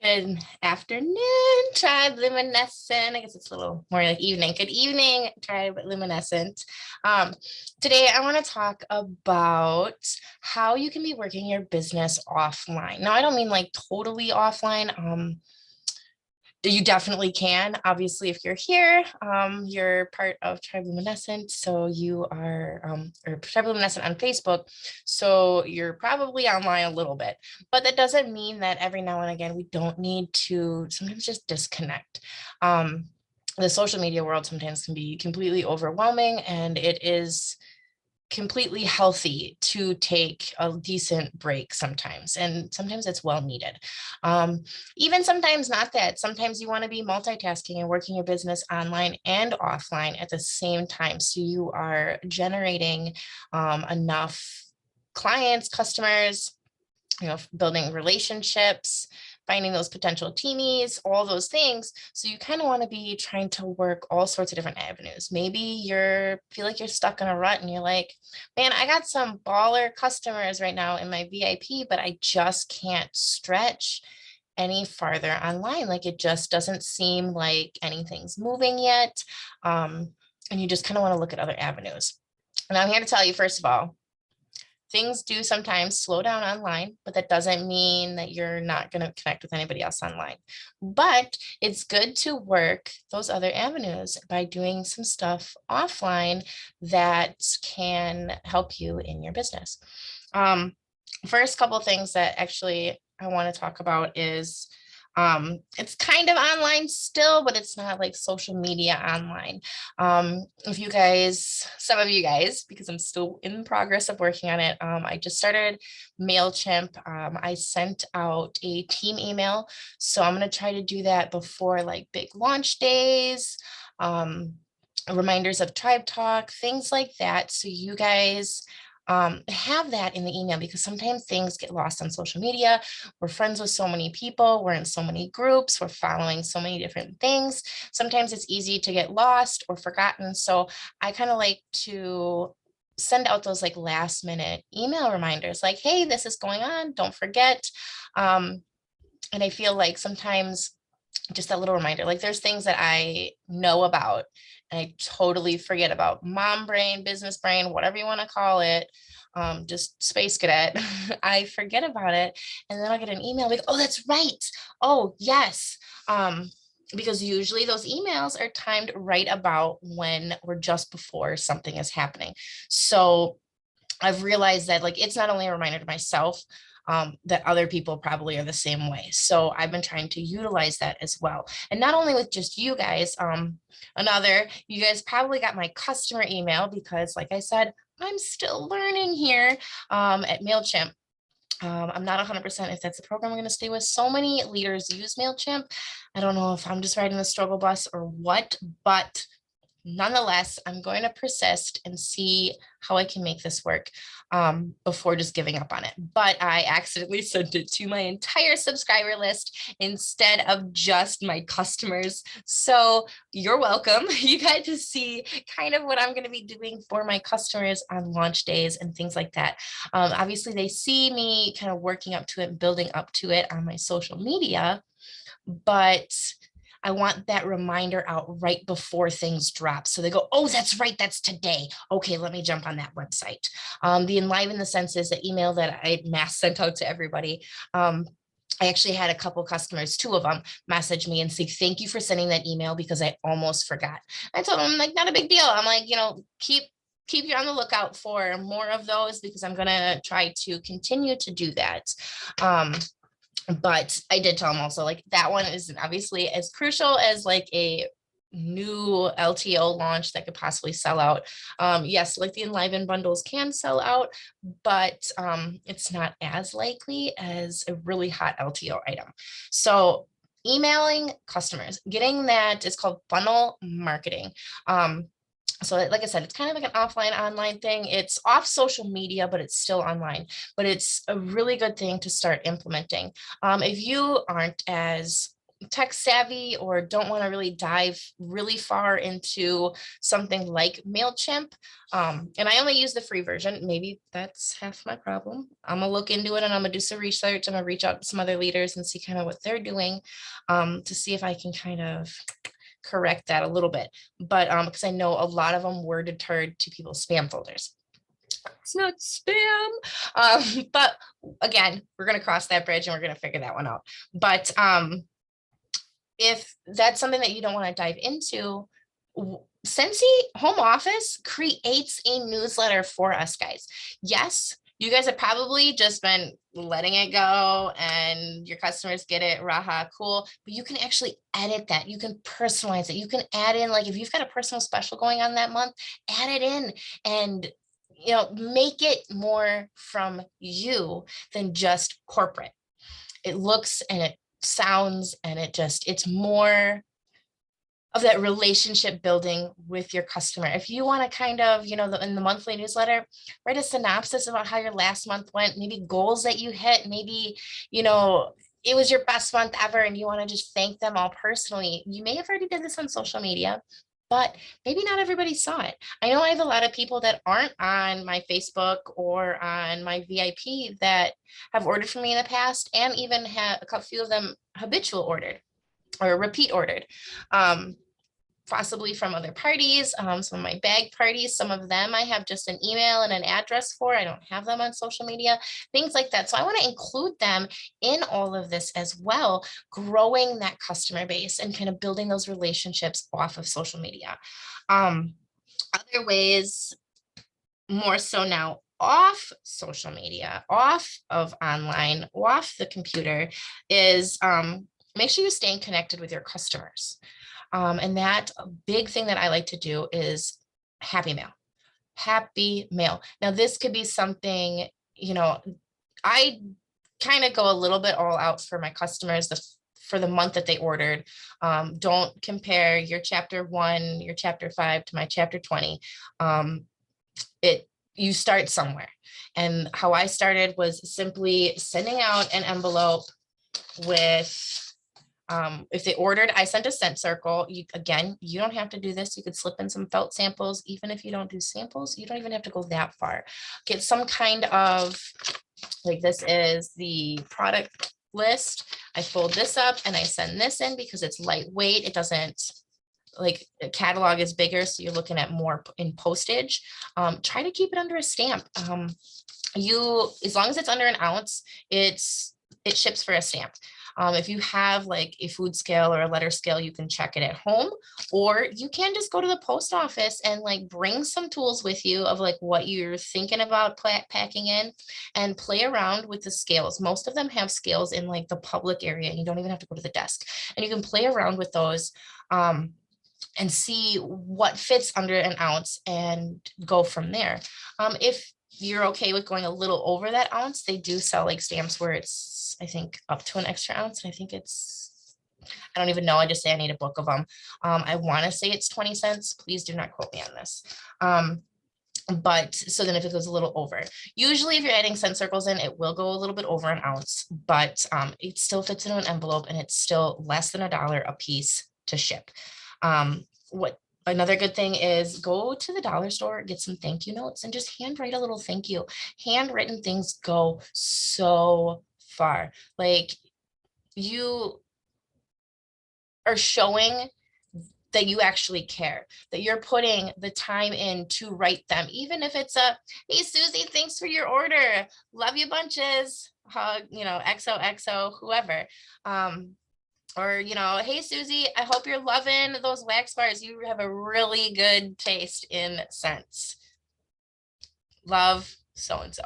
Good afternoon, Tribe Luminescent. I guess it's a little more like evening. Good evening, Tribe Luminescent. Um, Today, I want to talk about how you can be working your business offline. Now, I don't mean like totally offline. You definitely can. Obviously, if you're here, you're part of Tribe Luminescent. So you are, or Tribe Luminescent on Facebook. So you're probably online a little bit, but that doesn't mean that every now and again, we don't need to sometimes just disconnect. The social media world sometimes can be completely overwhelming, and it is completely healthy to take a decent break sometimes, and sometimes it's well needed. Even sometimes not that. Sometimes you want to be multitasking and working your business online and offline at the same time, so you are generating enough clients, customers, building relationships, finding those potential teamies, all those things. So you kind of want to be trying to work all sorts of different avenues. Maybe you're feel like you're stuck in a rut and you're like, man, I got some baller customers right now in my VIP, but I just can't stretch any farther online. Like it just doesn't seem like anything's moving yet. And you just kind of want to look at other avenues. And I'm here to tell you, first of all, things do sometimes slow down online, but that doesn't mean that you're not going to connect with anybody else online. But it's good to work those other avenues by doing some stuff offline that can help you in your business. Um, First couple of things that actually I want to talk about is it's kind of online still, but it's not like social media online. If you guys, some of you guys, because I'm still in progress of working on it, I just started MailChimp. I sent out a team email, so I'm going to try to do that before like big launch days, reminders of tribe talk, things like that, so you guys have that in the email, because sometimes things get lost on social media. We're friends with so many people, we're in so many groups, we're following so many different things. Sometimes it's easy to get lost or forgotten. So I kind of like to send out those like last minute email reminders like, hey, this is going on, don't forget. And I feel like sometimes just that little reminder, like there's things that I know about and I totally forget about. Mom brain, business brain, whatever you want to call it, just space cadet. I forget about it, and then I'll get an email like, oh, that's right. Oh, yes. Because usually those emails are timed right about when or just before something is happening. So I've realized that like it's not only a reminder to myself, that other people probably are the same way. So I've been trying to utilize that as well. And not only with just you guys, you guys probably got my customer email, because like I said, I'm still learning here at MailChimp. I'm not 100% if that's the program I'm going to stay with. So many leaders use MailChimp. I don't know if I'm just riding the struggle bus or what, but nonetheless, I'm going to persist and see how I can make this work before just giving up on it. But I accidentally sent it to my entire subscriber list instead of just my customers. So you're welcome. You got to see kind of what I'm going to be doing for my customers on launch days and things like that. Obviously, they see me kind of working up to it and building up to it on my social media, but I want that reminder out right before things drop. So they go, oh, that's right, that's today. Okay, let me jump on that website. The Enliven the Senses, the email that I mass sent out to everybody. I actually had a couple customers, two of them, message me and say, thank you for sending that email because I almost forgot. I told them, like, not a big deal. I'm like, keep you on the lookout for more of those, because I'm going to try to continue to do that. But I did tell them also, like, that one isn't obviously as crucial as like a new LTO launch that could possibly sell out. Yes, like the Enliven bundles can sell out, but it's not as likely as a really hot LTO item. So emailing customers, getting that is called funnel marketing. So like I said, it's kind of like an offline online thing. It's off social media, but it's still online. But it's a really good thing to start implementing. If you aren't as tech savvy or don't want to really dive really far into something like MailChimp, and I only use the free version, maybe that's half my problem. I'm gonna look into it and I'm gonna do some research. I'm gonna reach out to some other leaders and see kind of what they're doing, to see if I can kind of correct that a little bit. But because I know a lot of them were deterred to people's spam folders. It's not spam. But again, we're going to cross that bridge and we're going to figure that one out. But if that's something that you don't want to dive into, Scentsy Home Office creates a newsletter for us guys. Yes, you guys have probably just been letting it go and your customers get it, raha, cool. But you can actually edit that. You can personalize it. You can add in, like if you've got a personal special going on that month, add it in and make it more from you than just corporate. It looks and it sounds and it's more of that relationship building with your customer. If you want to kind of, in the monthly newsletter, write a synopsis about how your last month went, maybe goals that you hit, maybe, it was your best month ever and you want to just thank them all personally. You may have already did this on social media, but maybe not everybody saw it. I know I have a lot of people that aren't on my Facebook or on my VIP that have ordered from me in the past, and even have a few of them habitual ordered or repeat ordered, possibly from other parties, some of my bag parties. Some of them I have just an email and an address for. I don't have them on social media, things like that. So I want to include them in all of this as well, growing that customer base and kind of building those relationships off of social media. Other ways, more so now, off social media, off of online, off the computer, is make sure you're staying connected with your customers. And that big thing that I like to do is happy mail. Happy mail. Now, this could be something, I kind of go a little bit all out for my customers for the month that they ordered. Don't compare your chapter 1, your chapter 5 to my chapter 20. You start somewhere. And how I started was simply sending out an envelope with, if they ordered, I sent a scent circle. You don't have to do this. You could slip in some felt samples. Even if you don't do samples, you don't even have to go that far. Get some kind of, like, this is the product list. I fold this up and I send this in because it's lightweight. It doesn't, like, a catalog is bigger, so you're looking at more in postage. Try to keep it under a stamp. As long as it's under an ounce, it ships for a stamp. If you have like a food scale or a letter scale, you can check it at home, or you can just go to the post office and like bring some tools with you of like what you're thinking about packing in, and play around with the scales. Most of them have scales in like the public area, and you don't even have to go to the desk, and you can play around with those and see what fits under an ounce and go from there. If you're okay with going a little over that ounce, they do sell like stamps where it's, I think, up to an extra ounce. And I think I don't even know. I just say I need a book of them. I want to say it's 20 cents. Please do not quote me on this. But so then if it goes a little over, usually if you're adding scent circles in, it will go a little bit over an ounce, but it still fits into an envelope and it's still less than $1 a piece to ship. Another good thing is go to the dollar store, get some thank you notes, and just handwrite a little thank you. Handwritten things go so far. Like, you are showing that you actually care, that you're putting the time in to write them, even if it's hey, Susie, thanks for your order. Love you bunches. Hug, XOXO, whoever. Or, hey, Susie, I hope you're loving those wax bars. You have a really good taste in scents. Love so-and-so.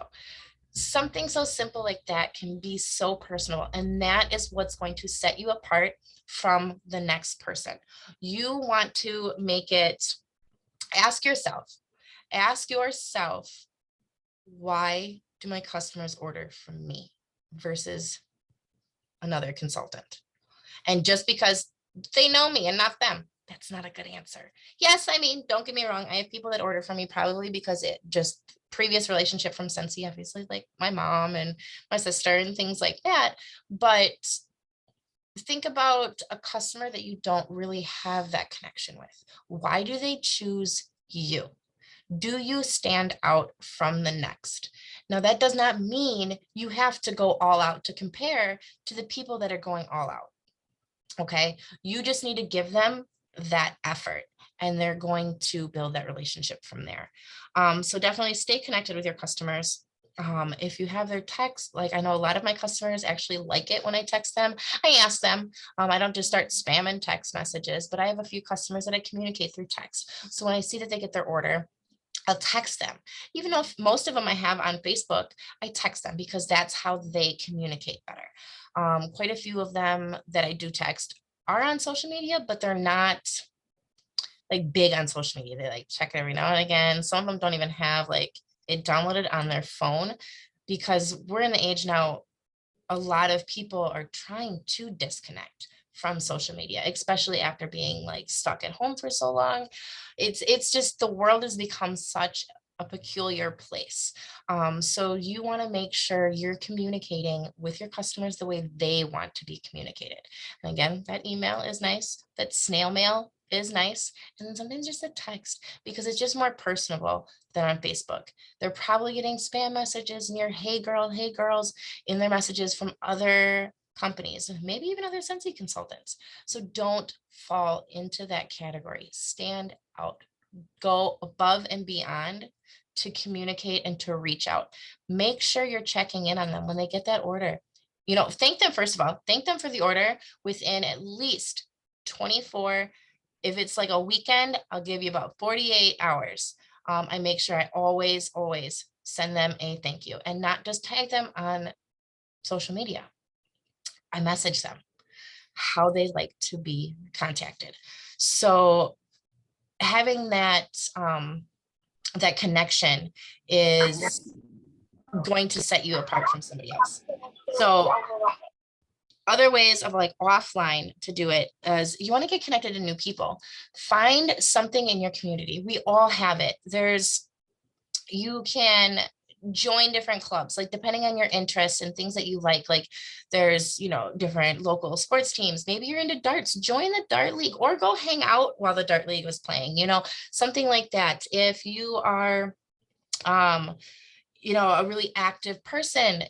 Something so simple like that can be so personal. And that is what's going to set you apart from the next person. You want to make it, ask yourself, why do my customers order from me versus another consultant? And just because they know me and not them, that's not a good answer. Yes, I mean, don't get me wrong. I have people that order from me probably because it just previous relationship from Scentsy, obviously, like my mom and my sister and things like that. But think about a customer that you don't really have that connection with. Why do they choose you? Do you stand out from the next? Now, that does not mean you have to go all out to compare to the people that are going all out. Okay. You just need to give them that effort and they're going to build that relationship from there. So definitely stay connected with your customers. If you have their text, like I know a lot of my customers actually like it when I text them. I ask them, I don't just start spamming text messages, but I have a few customers that I communicate through text. So when I see that they get their order, I'll text them. Even though most of them I have on Facebook, I text them because that's how they communicate better. Quite a few of them that I do text are on social media, but they're not like big on social media. They like check it every now and again. Some of them don't even have like it downloaded on their phone because we're in the age now, a lot of people are trying to disconnect from social media, especially after being like stuck at home for so long. It's just the world has become such a peculiar place. So you want to make sure you're communicating with your customers the way they want to be communicated. And again, that email is nice, that snail mail is nice, and then sometimes just a text because it's just more personable than on Facebook. They're probably getting spam messages near hey girl, hey girls in their messages from other companies, maybe even other Scentsy consultants. So don't fall into that category. Stand out. Go above and beyond to communicate and to reach out. Make sure you're checking in on them when they get that order. Thank them, first of all, thank them for the order within at least 24. If it's like a weekend, I'll give you about 48 hours. I make sure I always send them a thank you and not just tag them on social media. I message them how they like to be contacted. So having that that connection is going to set you apart from somebody else. So other ways of like offline to do it is you want to get connected to new people. Find something in your community. We all have it. You can join different clubs, like depending on your interests and things that you like there's, different local sports teams. Maybe you're into darts, join the dart league or go hang out while the dart league was playing, something like that. If you are, a really active person,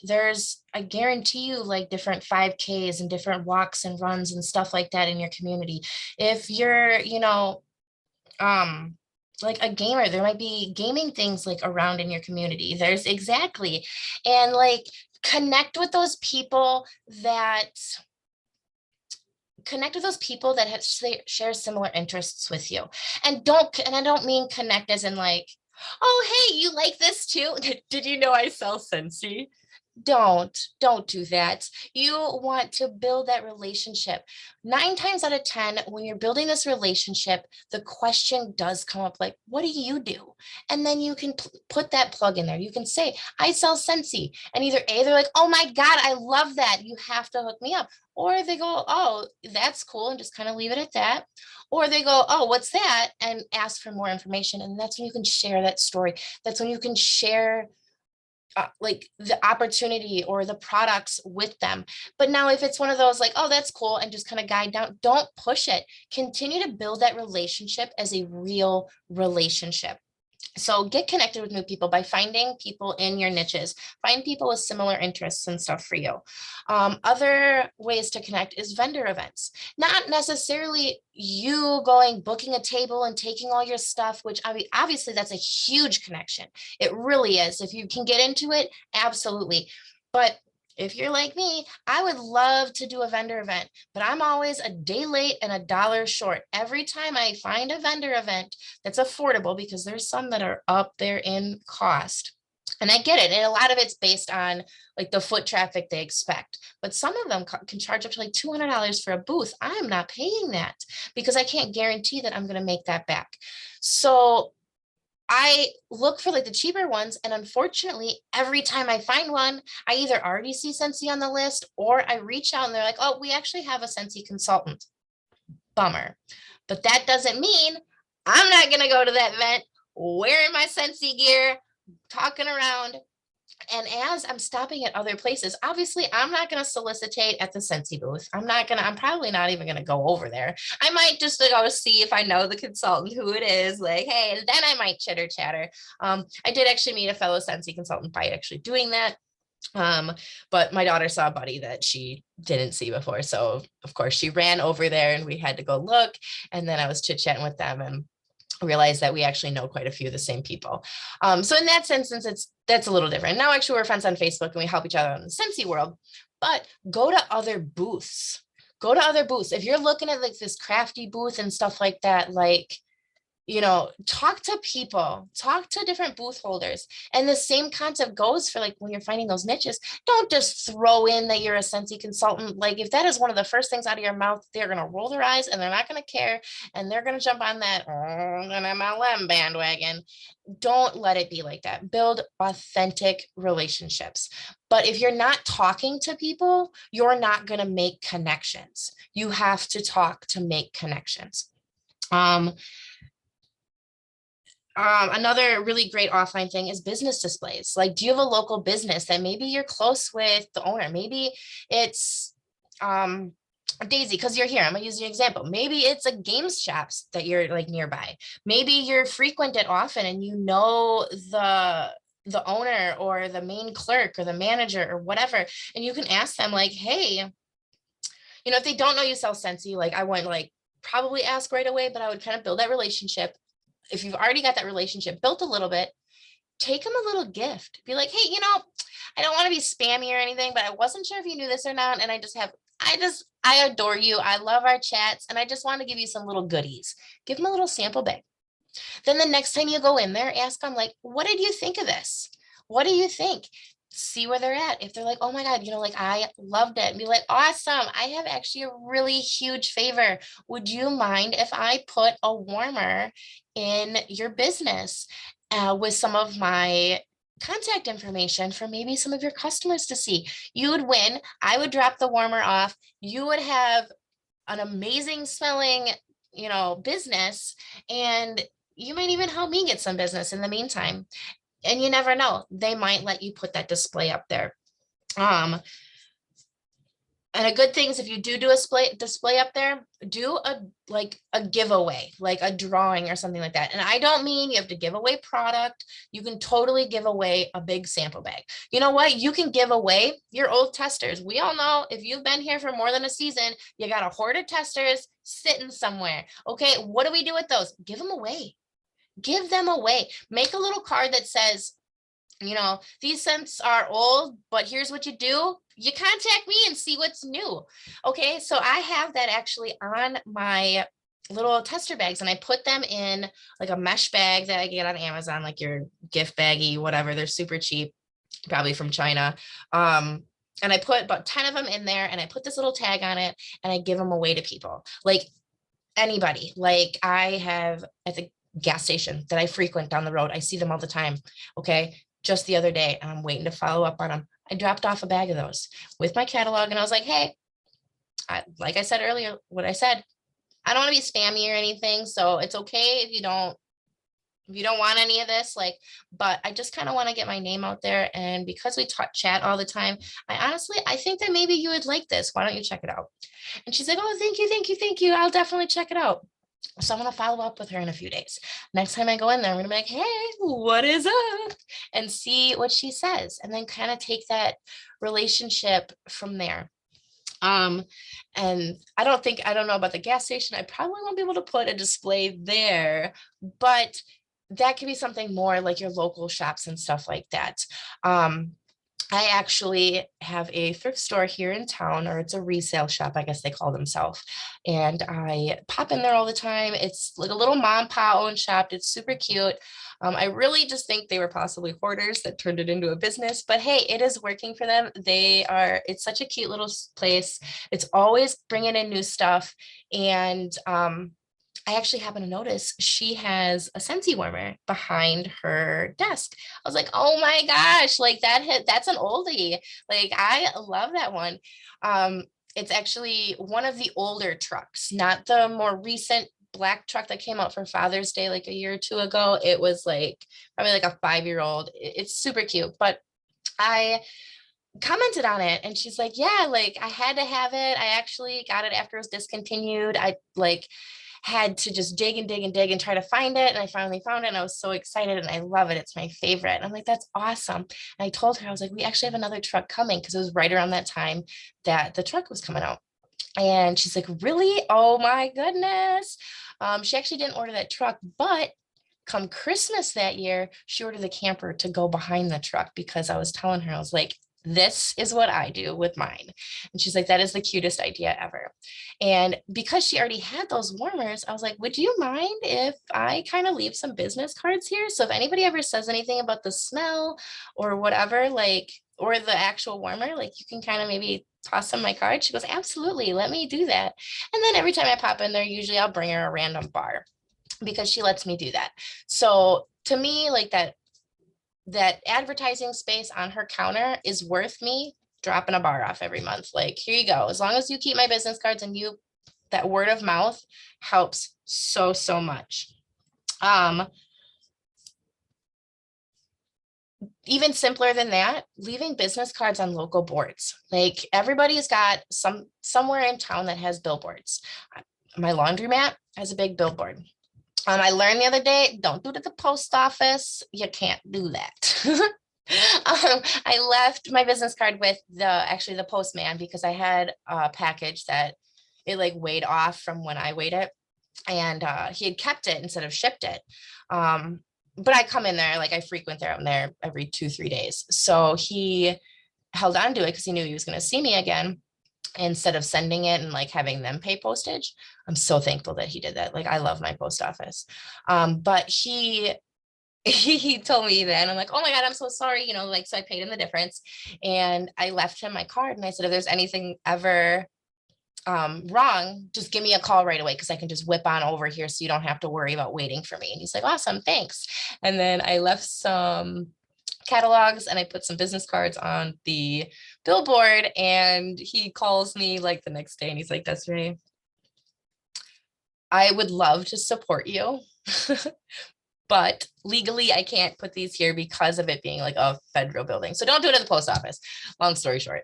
I guarantee you like different 5Ks and different walks and runs and stuff like that in your community. If you're, like a gamer, there might be gaming things like around in your community. There's exactly. And like connect with those people that have share similar interests with you. And I don't mean connect as in like, oh, hey, you like this too? Did you know I sell Scentsy? Don't do that. You want to build that relationship. 9 times out of 10, when you're building this relationship, the question does come up like, what do you do? And then you can put that plug in there. You can say, I sell Scentsy. And either A, they're like, oh my God, I love that. You have to hook me up. Or they go, oh, that's cool. And just kind of leave it at that. Or they go, oh, what's that? And ask for more information. And that's when you can share that story. That's when you can share like the opportunity or the products with them. But now if it's one of those like, oh, that's cool, and just kind of guide down, don't push it. Continue to build that relationship as a real relationship. So get connected with new people by finding people in your niches, find people with similar interests and stuff for you. Other ways to connect is vendor events, not necessarily you booking a table and taking all your stuff, which obviously that's a huge connection. It really is. If you can get into it, absolutely. But if you're like me, I would love to do a vendor event, but I'm always a day late and $1 short. Every time I find a vendor event that's affordable, because there's some that are up there in cost. And I get it. And a lot of it's based on like the foot traffic they expect. But some of them can charge up to like $200 for a booth. I'm not paying that because I can't guarantee that I'm going to make that back. So I look for like the cheaper ones. And unfortunately, every time I find one, I either already see Scentsy on the list or I reach out and they're like, oh, we actually have a Scentsy consultant. Bummer. But that doesn't mean I'm not going to go to that event wearing my Scentsy gear, talking around, And as I'm stopping at other places, obviously I'm not going to solicitate at the Scentsy booth. I'm probably not even going to go over there. I might just go see if I know the consultant, who it is, like, hey, and then I might chitter chatter. I did actually meet a fellow Scentsy consultant by actually doing that. But my daughter saw a buddy that she didn't see before. So of course she ran over there and we had to go look. And then I was chit-chatting with them and realized that we actually know quite a few of the same people. So in that sense, that's a little different. Now actually we're friends on Facebook and we help each other in the Scentsy world, but go to other booths. Go to other booths. If you're looking at like this crafty booth and stuff like that, like, talk to people, talk to different booth holders. And the same concept goes for like when you're finding those niches. Don't just throw in that you're a Scentsy consultant. Like if that is one of the first things out of your mouth, they're going to roll their eyes and they're not going to care. And they're going to jump on that an MLM bandwagon. Don't let it be like that. Build authentic relationships. But if you're not talking to people, you're not going to make connections. You have to talk to make connections. Another really great offline thing is business displays. Like, do you have a local business that maybe you're close with the owner? Maybe it's Daisy, because you're here. I'm gonna use your example. Maybe it's a games shops that you're like nearby. Maybe you're frequent it often and you know the owner or the main clerk or the manager or whatever. And you can ask them like, hey, if they don't know you sell Scentsy, like I wouldn't like probably ask right away, but I would kind of build that relationship. If you've already got that relationship built a little bit, take them a little gift. Be like, hey, I don't want to be spammy or anything, but I wasn't sure if you knew this or not. And I adore you. I love our chats. And I just want to give you some little goodies. Give them a little sample bag. Then the next time you go in there, ask them like, what did you think of this? What do you think? See where they're at. If they're like, oh my God, like I loved it. And be like, awesome. I have actually a really huge favor. Would you mind if I put a warmer in your business with some of my contact information for maybe some of your customers to see? You would win. I would drop the warmer off. You would have an amazing smelling, business, and you might even help me get some business in the meantime. And you never know, they might let you put that display up there. And a good thing is if you do a display up there, do a giveaway, like a drawing or something like that. And I don't mean you have to give away product. You can totally give away a big sample bag. You know what? You can give away your old testers. We all know if you've been here for more than a season, you got a hoard of testers sitting somewhere. Okay, what do we do with those? Give them away. Give them away. Make a little card that says, these scents are old, but here's what you do. You contact me and see what's new. Okay, so I have that actually on my little tester bags, and I put them in like a mesh bag that I get on Amazon, like your gift baggy, whatever. They're super cheap, probably from China. And I put about 10 of them in there, and I put this little tag on it, and I give them away to people, like anybody. Like I have at the gas station that I frequent down the road. I see them all the time. Okay. Just the other day, I'm waiting to follow up on them. I dropped off a bag of those with my catalog, and I was like, hey, like I said earlier, what I said, I don't want to be spammy or anything. So it's okay if you don't want any of this, but I just kind of want to get my name out there. And because we chat all the time, I think that maybe you would like this. Why don't you check it out? And she's like, oh, thank you, thank you, thank you. I'll definitely check it out. So I'm going to follow up with her in a few days. Next time I go in there, I'm going to be like, hey, what is up? And see what she says. And then kind of take that relationship from there. And I don't know about the gas station. I probably won't be able to put a display there, but that could be something more like your local shops and stuff like that. I actually have a thrift store here in town, or it's a resale shop, I guess they call themselves. And I pop in there all the time. It's like a little mom and pop owned shop. It's super cute. I really just think they were possibly hoarders that turned it into a business, but hey, it is working for them. It's such a cute little place. It's always bringing in new stuff. And, I actually happen to notice she has a Scentsy warmer behind her desk. I was like, oh my gosh, like that's an oldie. Like I love that one. It's actually one of the older trucks, not the more recent black truck that came out for Father's Day like a year or two ago. It was like probably like a 5-year-old. It's super cute, but I commented on it and she's like, yeah, like I had to have it. I actually got it after it was discontinued. I like had to just dig and dig and dig and try to find it. And I finally found it and I was so excited and I love it. It's my favorite. And I'm like, that's awesome. And I told her, I was like, we actually have another truck coming because it was right around that time that the truck was coming out. And she's like, really? Oh my goodness. She actually didn't order that truck, but come Christmas that year, she ordered the camper to go behind the truck because I was telling her, I was like, this is what I do with mine. And she's like, that is the cutest idea ever. And because she already had those warmers, I was like, would you mind if I kind of leave some business cards here? So if anybody ever says anything about the smell or whatever, like, or the actual warmer, like you can kind of maybe toss some my cards. She goes, absolutely, let me do that. And then every time I pop in there, usually I'll bring her a random bar because she lets me do that. So to me, like that advertising space on her counter is worth me dropping a bar off every month. Like, here you go. As long as you keep my business cards and you, that word of mouth helps so, so much. Even simpler than that, leaving business cards on local boards. Like everybody's got somewhere in town that has billboards. My laundromat has a big billboard. I learned the other day, don't do it at the post office. You can't do that. I left my business card with actually the postman because I had a package that it like weighed off from when I weighed it, and he had kept it instead of shipped it. But I come in there, like I frequent there. I'm there every 2-3 days. So he held on to it because he knew he was going to see me again instead of sending it and like having them pay postage. I'm so thankful that he did that. Like I love my post office. But he told me that and I'm like, oh my God, I'm so sorry. You know, like, so I paid him the difference and I left him my card and I said, if there's anything ever wrong, just give me a call right away because I can just whip on over here so you don't have to worry about waiting for me. And he's like, awesome, thanks. And then I left some catalogs and I put some business cards on the billboard and he calls me like the next day and he's like, Desiree, I would love to support you, but legally I can't put these here because of it being like a federal building. So don't do it at the post office. Long story short.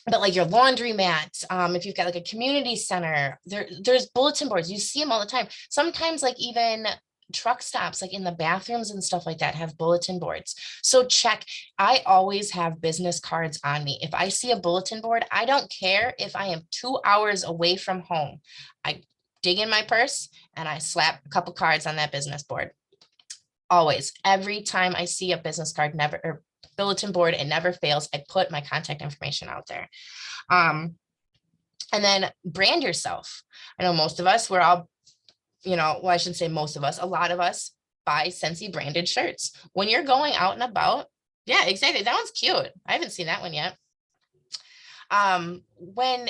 But like your laundromat, if you've got like a community center, there's bulletin boards. You see them all the time. Sometimes like even truck stops, like in the bathrooms and stuff like that, have bulletin boards. So check. I always have business cards on me. If I see a bulletin board, I don't care if I am 2 hours away from home. I dig in my purse and I slap a couple cards on that business board. Always, every time I see a business card, never or bulletin board, it never fails. I put my contact information out there. And then brand yourself. I know most of us, we're all, you know, well, I shouldn't say most of us, a lot of us buy Scentsy branded shirts. When you're going out and about, yeah, exactly. That one's cute. I haven't seen that one yet. When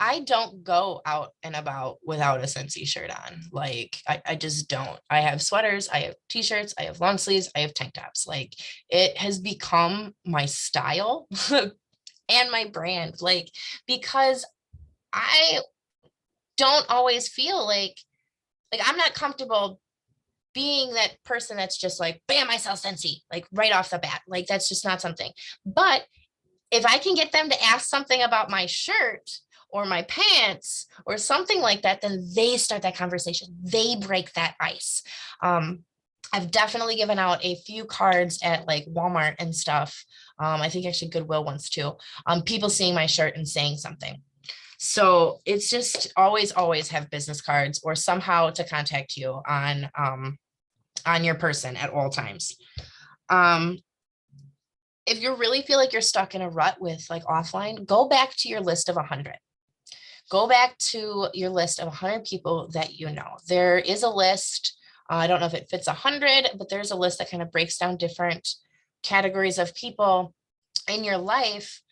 I don't go out and about without a Scentsy shirt on. Like I just don't. I have sweaters, I have t-shirts, I have long sleeves, I have tank tops. Like it has become my style and my brand. Like because I don't always feel like I'm not comfortable being that person that's just like, bam, I sell Scentsy, like right off the bat. Like that's just not something. But if I can get them to ask something about my shirt or my pants or something like that, then they start that conversation. They break that ice. I've definitely given out a few cards at like Walmart and stuff. I think actually Goodwill once too. People seeing my shirt and saying something. So it's just always have business cards or somehow to contact you on your person at all times. If you really feel like you're stuck in a rut with like offline, go back to your list of 100. Go back to your list of 100 people that you know. There is a list. I don't know if it fits 100, but there's a list that kind of breaks down different categories of people in your life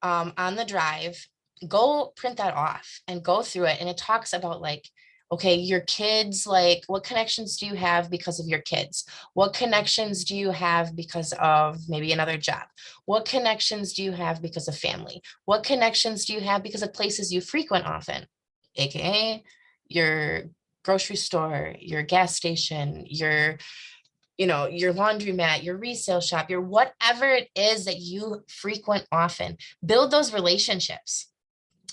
on the drive. Go print that off and go through it. And it talks about like, okay, your kids, like what connections do you have because of your kids? What connections do you have because of maybe another job? What connections do you have because of family? What connections do you have because of places you frequent often? AKA your grocery store, your gas station, your your laundromat, your resale shop, your whatever it is that you frequent often, build those relationships.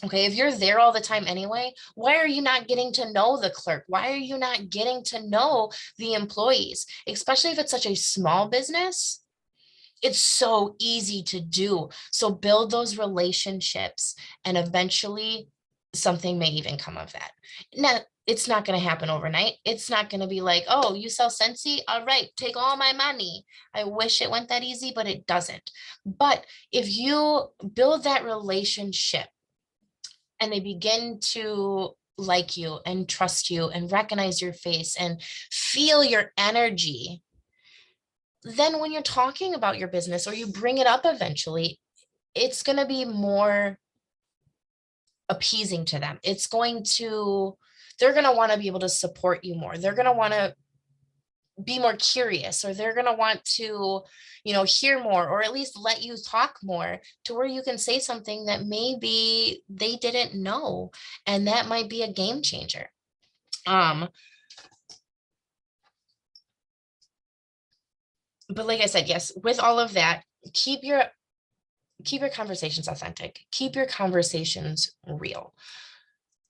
Okay, if you're there all the time anyway, why are you not getting to know the clerk? Why are you not getting to know the employees? Especially if it's such a small business, it's so easy to do. So build those relationships and eventually something may even come of that. Now, it's not going to happen overnight. It's not going to be like, oh, you sell Scentsy? All right, take all my money. I wish it went that easy, but it doesn't. But if you build that relationship and they begin to like you and trust you and recognize your face and feel your energy, then when you're talking about your business or you bring it up eventually, it's going to be more appeasing to them. They're going to want to be able to support you more. They're going to want to be more curious, or they're going to want to, hear more, or at least let you talk more to where you can say something that maybe they didn't know. And that might be a game changer. But like I said, yes, with all of that, keep your conversations authentic, keep your conversations real.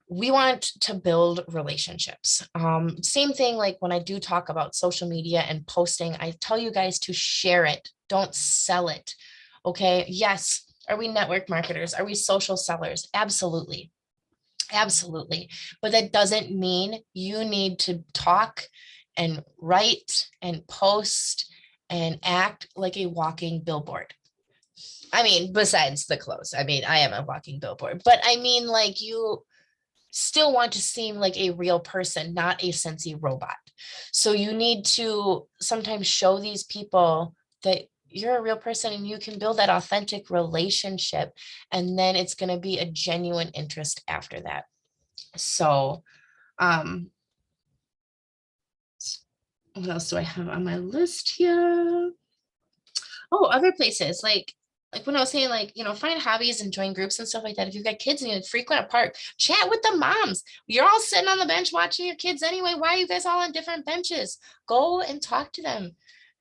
We want to build relationships. Same thing, like when I do talk about social media and posting, I tell you guys to share it, don't sell it. Okay. Yes. Are we network marketers? Are we social sellers? Absolutely. Absolutely. But that doesn't mean you need to talk and write and post and act like a walking billboard. I mean, besides the clothes, I mean, I am a walking billboard, but I mean, like, you still want to seem like a real person, not a Scentsy robot. So you need to sometimes show these people that you're a real person and you can build that authentic relationship. And then it's going to be a genuine interest after that. So, what else do I have on my list here? Oh, other places like when I was saying, like, find hobbies and join groups and stuff like that. If you've got kids and you frequent a park, chat with the moms. You're all sitting on the bench watching your kids anyway. Why are you guys all on different benches? Go and talk to them.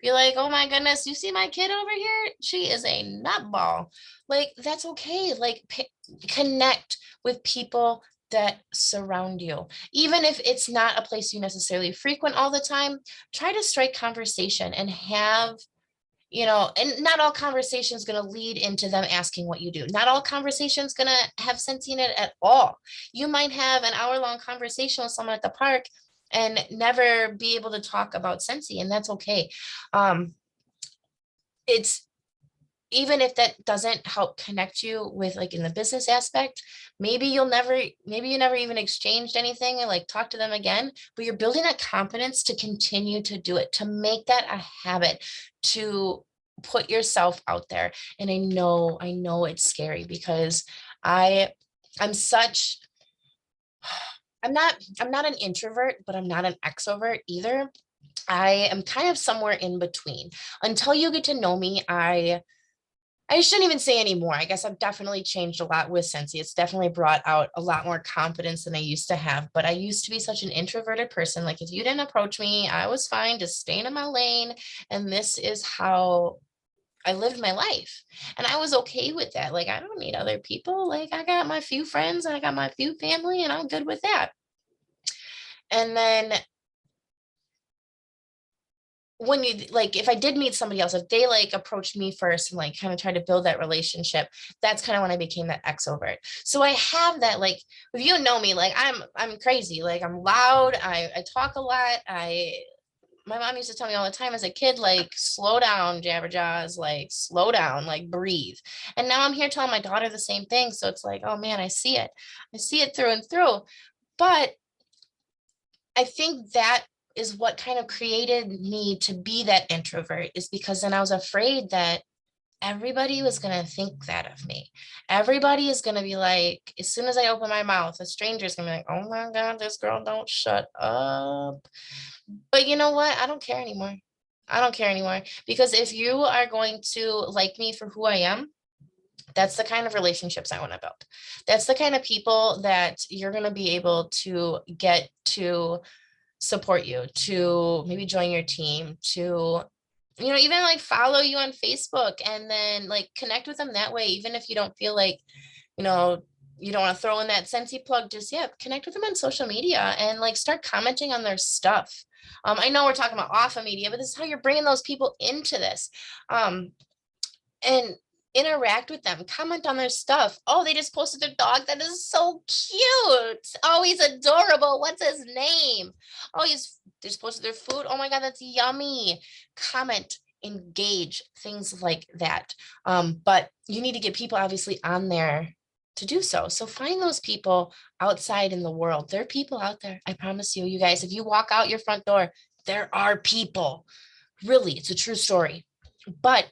Be like, oh my goodness, you see my kid over here? She is a nutball. Like, that's okay. Like, connect with people that surround you. Even if it's not a place you necessarily frequent all the time, try to strike conversation and have, and not all conversation is going to lead into them asking what you do. Not all conversation is going to have sense in it at all. You might have an hour-long conversation with someone at the park and never be able to talk about Scentsy, and that's okay. It's even if that doesn't help connect you with, like, in the business aspect, maybe you never even exchanged anything and like talk to them again, but you're building that confidence to continue to do it, to make that a habit, to put yourself out there. And I know it's scary because I'm such, I'm not an introvert, but I'm not an extrovert either. I am kind of somewhere in between. Until you get to know me, I shouldn't even say anymore. I guess I've definitely changed a lot with Scentsy. It's definitely brought out a lot more confidence than I used to have. But I used to be such an introverted person. Like, if you didn't approach me, I was fine, just staying in my lane. And this is how I lived my life. And I was okay with that. Like, I don't need other people. Like, I got my few friends and I got my few family, and I'm good with that. And then when you, like, if I did meet somebody else, if they like approached me first and like kind of tried to build that relationship, that's kind of when I became that extrovert. So I have that, like, if you know me, like, I'm crazy, like, I'm loud, I talk a lot. My mom used to tell me all the time as a kid, like, slow down, Jabberjaws, like, slow down, like, breathe. And now I'm here telling my daughter the same thing. So it's like, oh man, I see it through and through. But I think that is what kind of created me to be that introvert, is because then I was afraid that everybody was going to think that of me. Everybody is going to be like, as soon as I open my mouth, a stranger is going to be like, oh my God, this girl don't shut up. But you know what? I don't care anymore. I don't care anymore, because if you are going to like me for who I am, that's the kind of relationships I want to build. That's the kind of people that you're going to be able to get to support you, to maybe join your team, to, even like follow you on Facebook and then like connect with them that way. Even if you don't feel like, you know, you don't want to throw in that Scentsy plug just yet, connect with them on social media and like start commenting on their stuff. I know we're talking about off of media, but this is how you're bringing those people into this. And interact with them, comment on their stuff. Oh, they just posted their dog. That is so cute. Oh, he's adorable. What's his name? Oh, they just posted their food. Oh my God, that's yummy. Comment, engage, things like that. But you need to get people obviously on there to do so. So find those people outside in the world. There are people out there. I promise you, you guys, if you walk out your front door, there are people. Really, it's a true story. But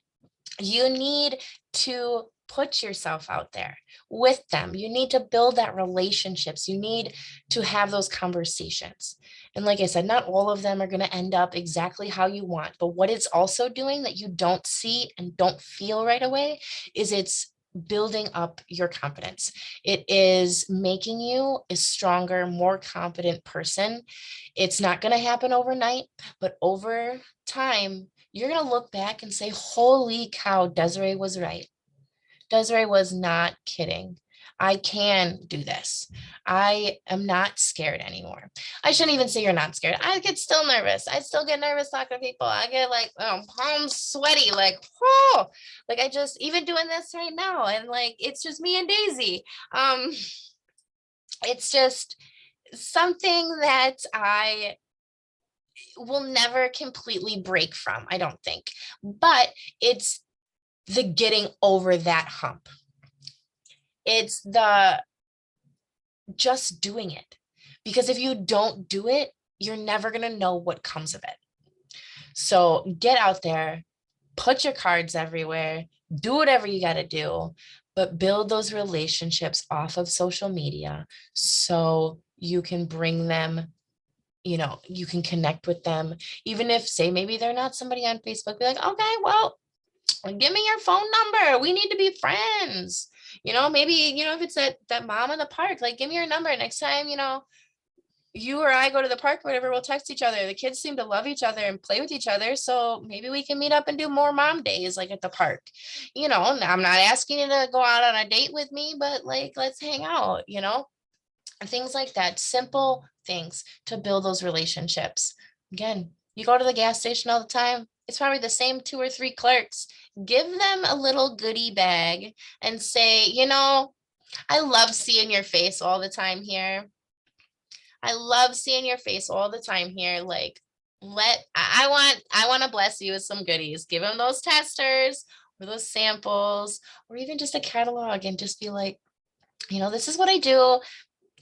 you need to put yourself out there with them. You need to build that relationships. You need to have those conversations. And like I said, not all of them are going to end up exactly how you want, but what it's also doing that you don't see and don't feel right away is it's building up your confidence. It is making you a stronger, more confident person. It's not going to happen overnight, but over time, you're going to look back and say, holy cow, Desiree was right. Desiree was not kidding. I can do this. I am not scared anymore. I shouldn't even say you're not scared. I get still nervous. I still get nervous talking to people. I get like palms sweaty, like, oh, like I just, even doing this right now. And like, it's just me and Daisy. It's just something that I will never completely break from, I don't think, but it's the getting over that hump. It's the just doing it, because if you don't do it, you're never going to know what comes of it. So get out there, put your cards everywhere, do whatever you got to do, but build those relationships off of social media so you can bring them, you can connect with them. Even if, say, maybe they're not somebody on Facebook, be like, okay, well, give me your phone number. We need to be friends. Maybe, if it's that mom in the park, like, give me your number. Next time, you or I go to the park or whatever, we'll text each other. The kids seem to love each other and play with each other. So maybe we can meet up and do more mom days, like at the park. I'm not asking you to go out on a date with me, but like, let's hang out, things like that. Simple things to build those relationships. Again, you go to the gas station all the time. It's probably the same 2 or 3 clerks. Give them a little goodie bag and say, I love seeing your face all the time here. I love seeing your face all the time here. Like, I want to bless you with some goodies. Give them those testers or those samples, or even just a catalog, and just be like, this is what I do.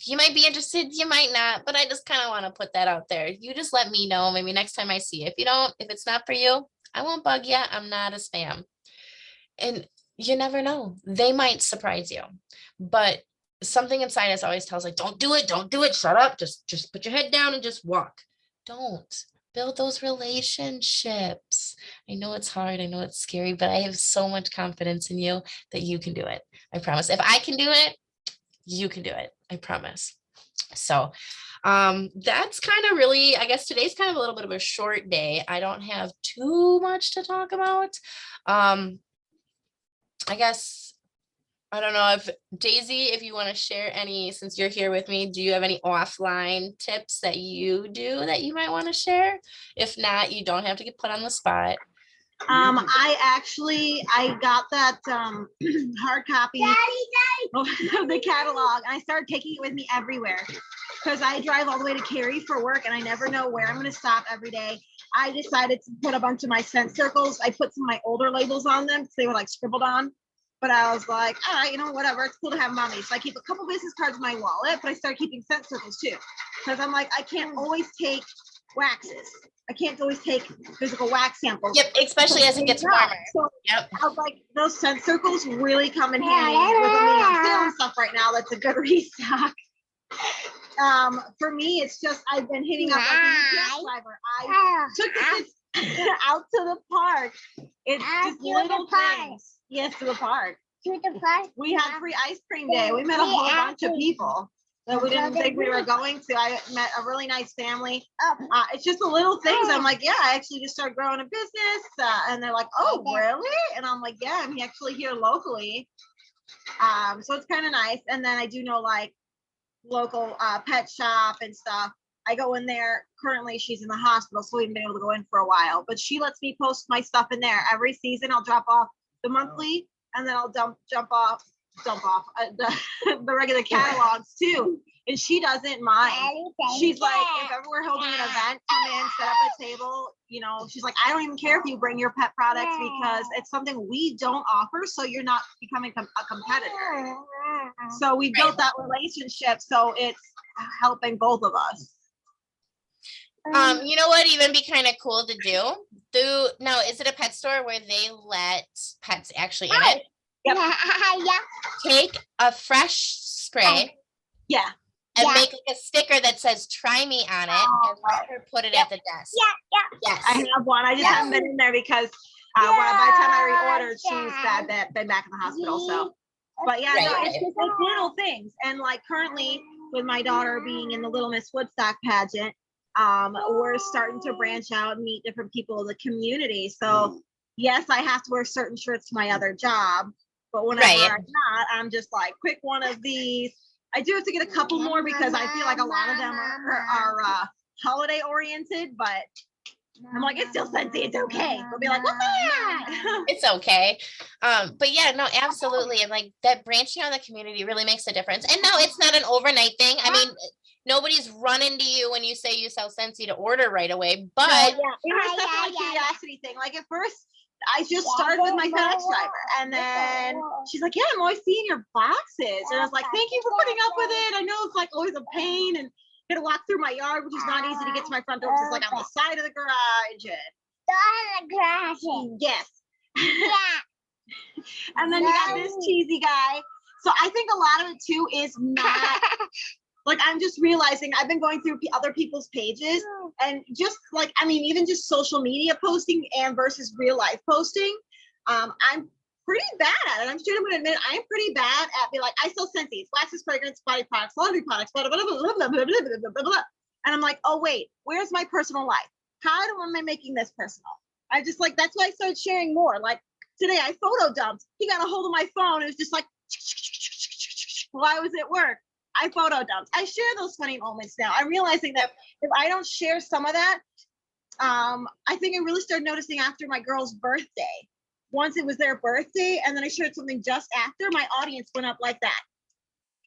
You might be interested, you might not, but I just kind of want to put that out there. You just let me know, maybe next time I see you. If it's not for you, I won't bug you. I'm not a spam. And you never know. They might surprise you. But something inside us always tells like, don't do it. Shut up. Just put your head down and just walk. Don't. Build those relationships. I know it's hard. I know it's scary, but I have so much confidence in you that you can do it. I promise. If I can do it, you can do it. I promise. So that's kind of really, I guess today's kind of a little bit of a short day. I don't have too much to talk about. I guess, I don't know if Daisy, if you want to share any, since you're here with me, do you have any offline tips that you do that you might want to share? If not, you don't have to get put on the spot. I got that hard copy of the catalog, and I started taking it with me everywhere because I drive all the way to Cary for work and I never know where I'm going to stop every day. I decided to put a bunch of my scent circles. I put some of my older labels on them because they were like scribbled on. But I was like, all right, whatever. It's cool to have money. So I keep a couple business cards in my wallet, but I started keeping scent circles too. Because I'm like, I can't always take waxes. I can't always take physical wax samples. Yep, especially as it gets warmer. So yep. I was like, those scent circles really come in handy with them being on sale and stuff right now. That's a good restock. For me, it's just I've been hitting up like a UPS driver. I took the kids out to the park. It's just little things. Yes, to the park. To the park. We had free ice cream day. We met a whole bunch of people. that we didn't think we were going to. I met a really nice family. It's just the little things. I'm like, yeah, I actually just started growing a business. And they're like, oh, really? And I'm like, yeah, I'm actually here locally. So it's kind of nice. And then I do know like local pet shop and stuff. I go in there. Currently, she's in the hospital, so we haven't been able to go in for a while. But she lets me post my stuff in there every season. I'll drop off the monthly, and then I'll dump off the regular catalogs too. And she doesn't mind. She's like, if ever we're holding an event, come in, set up a table. You know, she's like, I don't even care if you bring your pet products because it's something we don't offer, so you're not becoming a competitor. So we built that relationship, so it's helping both of us. You know what even be kind of cool to do? Now, is it a pet store where they let pets actually in it? Yep. Take a fresh spray. Yeah. And make like a sticker that says "Try me" on it, and let her put it at the desk. Yes. I have one. I just haven't been in there because by the time I reordered, she's been back in the hospital. So, but yeah, no, it's just like little things. And like currently, with my daughter being in the Little Miss Woodstock pageant, we're starting to branch out and meet different people in the community. So yes, I have to wear certain shirts to my other job, but whenever I'm not, I'm just like, pick one of these. I do have to get a couple more because I feel like a lot of them are holiday oriented, but I'm like, it's still Scentsy, it's okay. They'll be like, what's that? It's okay. But yeah, no, absolutely. And like that branching out of the community really makes a difference. And no, it's not an overnight thing. I mean, nobody's running to you when you say you sell Scentsy to order right away, but it was definitely a curiosity thing. Like at first, I just started with my FedEx driver, and then she's like, yeah, I'm always seeing your boxes. And I was like, thank you for putting up with it. I know it's like always a pain and you gotta walk through my yard, which is not easy to get to my front door, because it's like on the side of the garage. Yes. And then you got this cheesy guy. So I think a lot of it too is not like, I'm just realizing I've been going through other people's pages, and just like, I mean, even just social media posting and versus real life posting, I'm pretty bad at it. I'm sure I'm going to admit I'm pretty bad at being like, I sell Scentsy, waxes, fragrance, body products, laundry products, blah, blah, blah, blah, blah, blah, blah, blah, blah. And I'm like, oh wait, where's my personal life? How am I making this personal? I just like, that's why I started sharing more. Like today I photo dumped. He got a hold of my phone. It was just like, while I was at work. I photo dumped. I share those funny moments now. I'm realizing that if I don't share some of that, I think I really started noticing after my girl's birthday. Once it was their birthday, and then I shared something just after, my audience went up like that.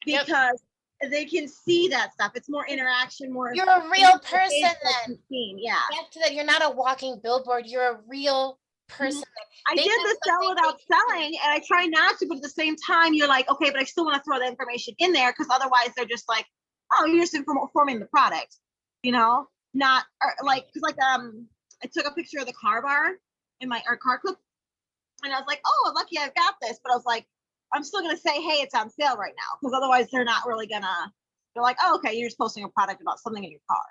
Because they can see that stuff. It's more interaction, more. You're a real person then. Yeah. Back to that, you're not a walking billboard. You're a real person. I did the sell without selling, and I try not to, but at the same time, you're like, okay, but I still want to throw the information in there, because otherwise they're just like, oh, you're just informing the product, you know, not like, because like I took a picture of the car bar in our car clip, and I was like, oh, lucky I've got this, but I was like, I'm still gonna say, hey, it's on sale right now, because otherwise they're not really gonna. They're like, oh, okay, you're just posting a product about something in your car.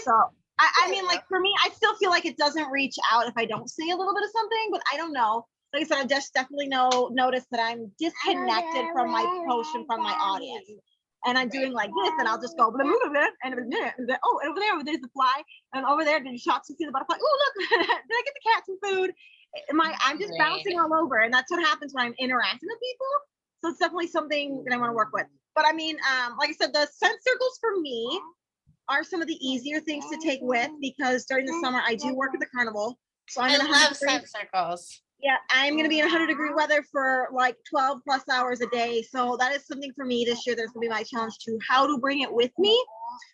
So. I mean, like for me, I still feel like it doesn't reach out if I don't say a little bit of something, but I don't know. Like I said, I just definitely notice that I'm disconnected from my post and from my audience. And I'm doing like this, and I'll just go, blah, blah, blah, blah, and oh, and over there's the fly, and over there, did you shot to see the butterfly? Oh, look, did I get the cat some food? I'm just bouncing all over, and that's what happens when I'm interacting with people. So it's definitely something that I want to work with. But I mean, like I said, the scent circles for me are some of the easier things to take with, because during the summer I do work at the carnival. So I love scent circles. Yeah, I'm going to be in 100-degree weather for like 12 plus hours a day. So that is something for me this year. There's going to be my challenge to how to bring it with me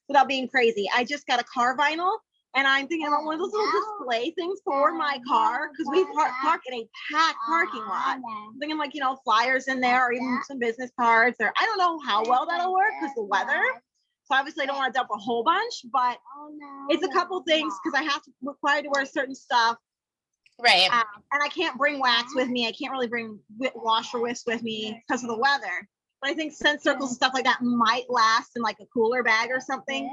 without being crazy. I just got a car vinyl, and I'm thinking about one of those little display things for my car, because we park in a packed parking lot. I'm thinking like, you know, flyers in there, or even some business cards, or I don't know how well that'll work because the weather. So obviously I don't want to dump a whole bunch, but it's a couple things, because I have to require to wear certain stuff. Right. And I can't bring wax with me. I can't really bring wash or whisk with me because of the weather. But I think scent circles and stuff like that might last in like a cooler bag or something.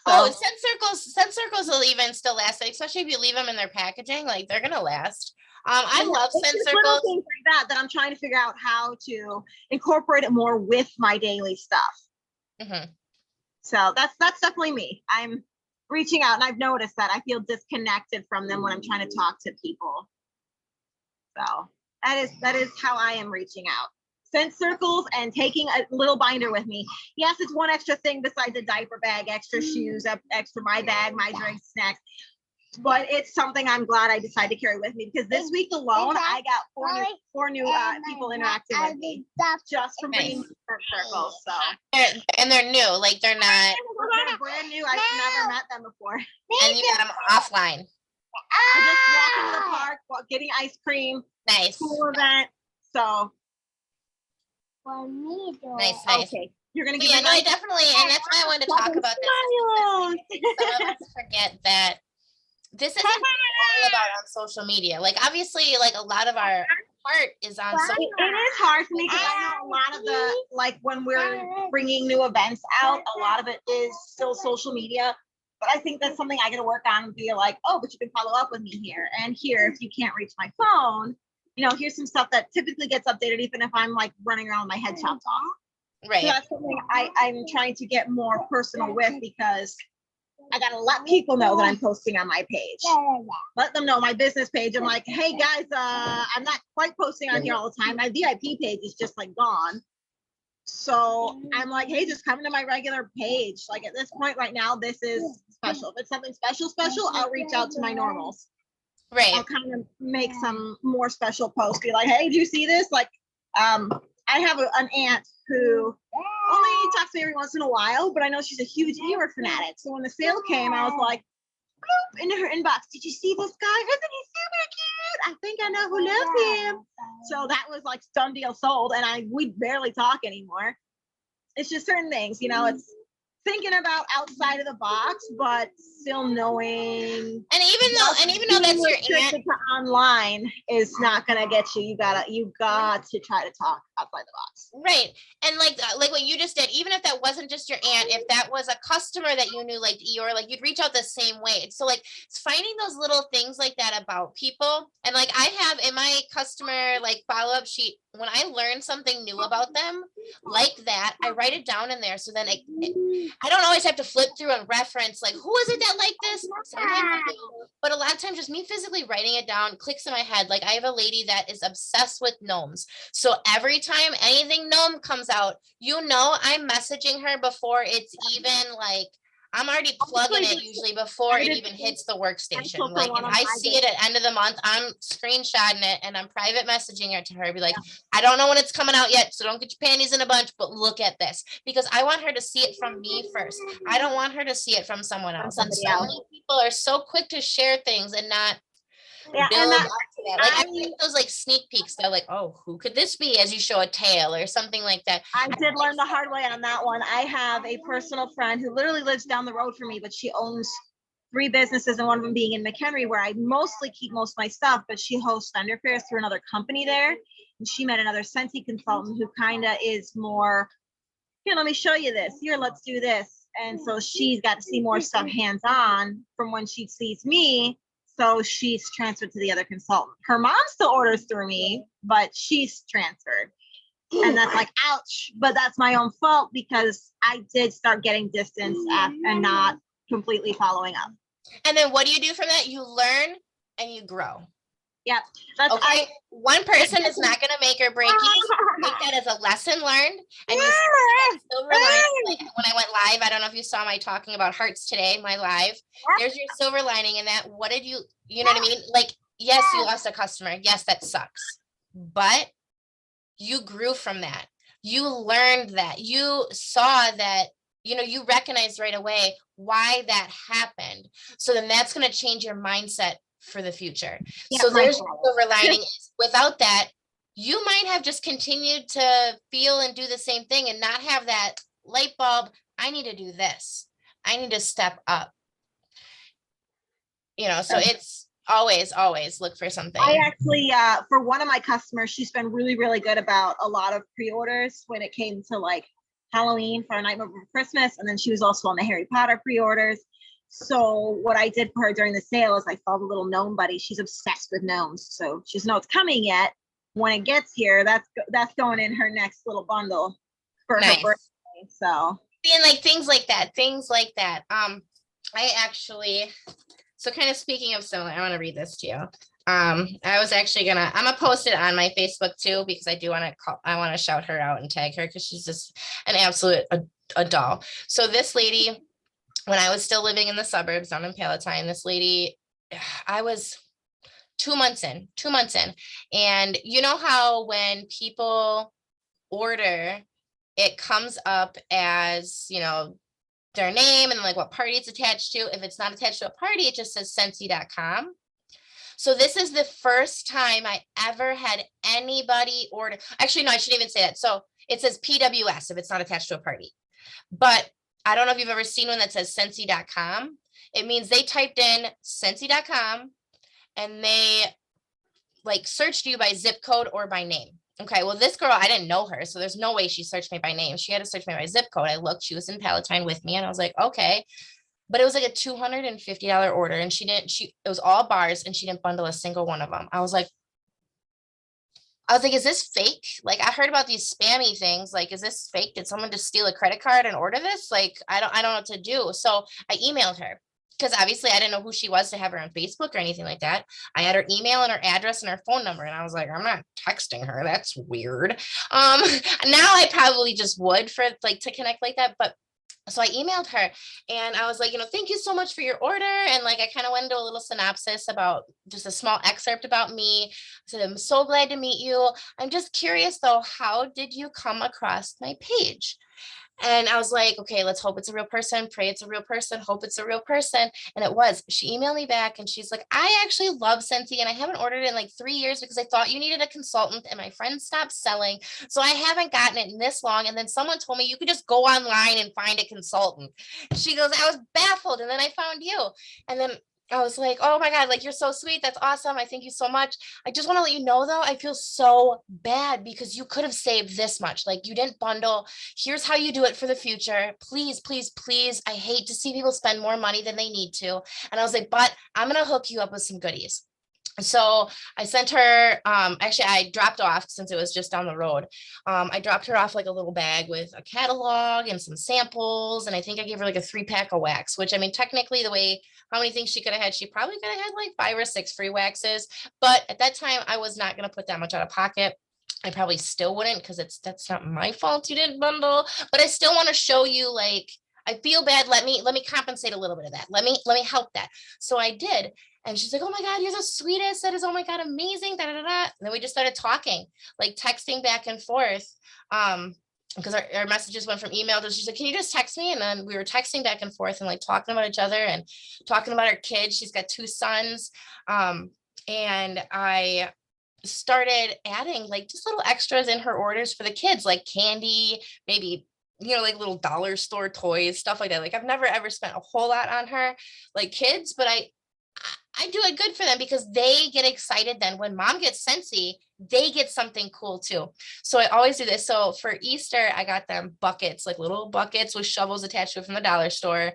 Oh, scent circles will even still last, especially if you leave them in their packaging, like they're gonna last. I love scent little circles. things like that I'm trying to figure out how to incorporate it more with my daily stuff. So that's definitely me. I'm reaching out, and I've noticed that I feel disconnected from them when I'm trying to talk to people. So that is how I am reaching out. Scent circles and taking a little binder with me. Yes, it's one extra thing besides a diaper bag, extra shoes, extra my bag, my drinks, snacks. But it's something I'm glad I decided to carry with me, because this week alone, I got four new people interacting with me just from bringing scent circles. So and they're new, like they're not. They're brand new. I've never met them before. And you got them offline. I just walked into the park, getting ice cream. Nice. School event. So. Nice. Okay. You're gonna give me. I definitely, and that's why I wanted to talk about this. Some of us forget that this isn't all about on social media. Like obviously, like a lot of our heart is on social media. It is hard for me because I know a lot of the, like when we're bringing new events out, a lot of it is still social media. But I think that's something I got to work on and be like, oh, but you can follow up with me here and here if you can't reach my phone. You know, here's some stuff that typically gets updated, even if I'm like running around with my head chopped off. Right. So that's something I'm trying to get more personal with, because I got to let people know that I'm posting on my page. Let them know my business page. I'm like, hey guys, I'm not quite posting on here all the time. My VIP page is just like gone. So I'm like, hey, just come to my regular page. Like at this point right now, this is special. If it's something special, I'll reach out to my normals. Right. I'll kind of make some more special posts. Be like, hey, do you see this? Like, I have an aunt who only talks to me every once in a while, but I know she's a huge ear fanatic. So when the sale came, I was like, bloop, into her inbox. Did you see this guy? Isn't he super cute? I think I know who loves him. So that was like done deal sold, and we barely talk anymore. It's just certain things, you know. It's thinking about outside of the box, but still knowing. And even though that's your aunt, online is not gonna get you. You got to try to talk outside the box. Right. And like what you just did, even if that wasn't just your aunt, if that was a customer that you knew, like you'd reach out the same way. So like it's finding those little things like that about people. And like I have in my customer like follow-up sheet, when I learn something new about them like that, I write it down in there. So then I don't always have to flip through and reference like, who is it that like this? Sometimes I do, but a lot of times just me physically writing it down clicks in my head. Like I have a lady that is obsessed with gnomes. So every time anything gnome comes out, you know, I'm messaging her before it's even like, I'm already plugging it usually before it even hits the workstation. Like if I see it at end of the month, I'm screenshotting it and I'm private messaging it to her. Be like, I don't know when it's coming out yet, so don't get your panties in a bunch, but look at this, because I want her to see it from me first. I don't want her to see it from someone else. And so many people are so quick to share things and not build up to that. Like I think those like sneak peeks, they're like, oh, who could this be, as you show a tail or something like that. I did learn the hard way on that one. I have a personal friend who literally lives down the road from me, but she owns 3 businesses, and one of them being in McHenry, where I mostly keep most of my stuff, but she hosts vendor fairs through another company there. And she met another Scentsy consultant who kind of is more, here, let me show you this. Here, let's do this. And so she's got to see more stuff hands-on from when she sees me. So she's transferred to the other consultant. Her mom still orders through me, but she's transferred. And that's like, ouch. But that's my own fault, because I did start getting distance and not completely following up. And then what do you do from that? You learn and you grow. Yep. Okay. One person is not going to make or break you. Take that as a lesson learned. And you see silver lining. Like when I went live, I don't know if you saw my talking about hearts today, my live. There's your silver lining in that. What did you know what I mean? Like, yes, you lost a customer. Yes, that sucks. But you grew from that. You learned that. You saw that, you recognized right away why that happened. So then that's going to change your mindset for the future. So there's silver lining. Without that, you might have just continued to feel and do the same thing and not have that light bulb. I need to do this. I need to step up. So it's always look for something. I actually, for one of my customers, she's been really, really good about a lot of pre-orders when it came to like Halloween for A Nightmare Before Christmas. And then she was also on the Harry Potter pre-orders. So what I did for her during the sale is I saw the little gnome buddy. She's obsessed with gnomes. So she doesn't know it's coming yet. When it gets here, that's going in her next little bundle for her birthday. So and like things like that. I actually, so kind of speaking of similar, I want to read this to you. I was actually I'm gonna post it on my Facebook too, because I want to shout her out and tag her because she's just an absolute a doll. So this lady, when I was still living in the suburbs down in Palatine, this lady, I was 2 months in, and you know how when people order, it comes up as, you know, their name and like what party it's attached to. If it's not attached to a party, it just says Scentsy.com. So this is the first time I ever had anybody order. Actually, no, I shouldn't even say that. So it says PWS if it's not attached to a party. But I don't know if you've ever seen one that says Scentsy.com. It means they typed in Scentsy.com and they like searched you by zip code or by name. Okay, well, this girl, I didn't know her, so there's no way she searched me by name. She had to search me by zip code. I looked, she was in Palatine with me, and I was like, okay. But it was like a $250 order, and it was all bars, and she didn't bundle a single one of them. I was like, is this fake? Like, I heard about these spammy things. Like, is this fake? Did someone just steal a credit card and order this? Like, I don't know what to do. So I emailed her, because obviously I didn't know who she was to have her on Facebook or anything like that. I had her email and her address and her phone number, and I was like, I'm not texting her. That's weird. Now I probably just would for like to connect like that, but so I emailed her and I was like, thank you so much for your order. And like, I kind of went into a little synopsis about just a small excerpt about me. I said, I'm so glad to meet you. I'm just curious though, how did you come across my page? And I was like, okay, let's hope it's a real person, pray it's a real person, hope it's a real person. And it was. She emailed me back and she's like, I actually love Scentsy and I haven't ordered it in like 3 years because I thought you needed a consultant and my friend stopped selling. So I haven't gotten it in this long. And then someone told me you could just go online and find a consultant. She goes, I was baffled. And then I found you. And then I was like, oh my God, like, you're so sweet. That's awesome. I thank you so much. I just want to let you know, though, I feel so bad because you could have saved this much. Like, you didn't bundle. Here's how you do it for the future. Please, please, please. I hate to see people spend more money than they need to. And I was like, but I'm going to hook you up with some goodies. So I sent her, actually I dropped off since it was just down the road. I dropped her off like a little bag with a catalog and some samples. And I think I gave her like a 3-pack of wax, which I mean, technically the way, how many things she could have had, she probably could have had like 5 or 6 free waxes. But at that time I was not going to put that much out of pocket. I probably still wouldn't, because that's not my fault you didn't bundle, but I still want to show you, like, I feel bad. Let me compensate a little bit of that. Let me help that. So I did. And she's like, oh my God, you're the sweetest. That is, oh my God, amazing. Da, da, da, da. And then we just started talking, like texting back and forth. Because our messages went from email to, she's like, can you just text me? And then we were texting back and forth and like talking about each other and talking about our kids. She's got 2 sons. And I started adding like just little extras in her orders for the kids, like candy, maybe, like little dollar store toys, stuff like that. Like, I've never ever spent a whole lot on her, like kids, but I do it good for them because they get excited. Then when mom gets Scentsy, they get something cool too. So I always do this. So for Easter, I got them buckets, like little buckets with shovels attached to it from the dollar store.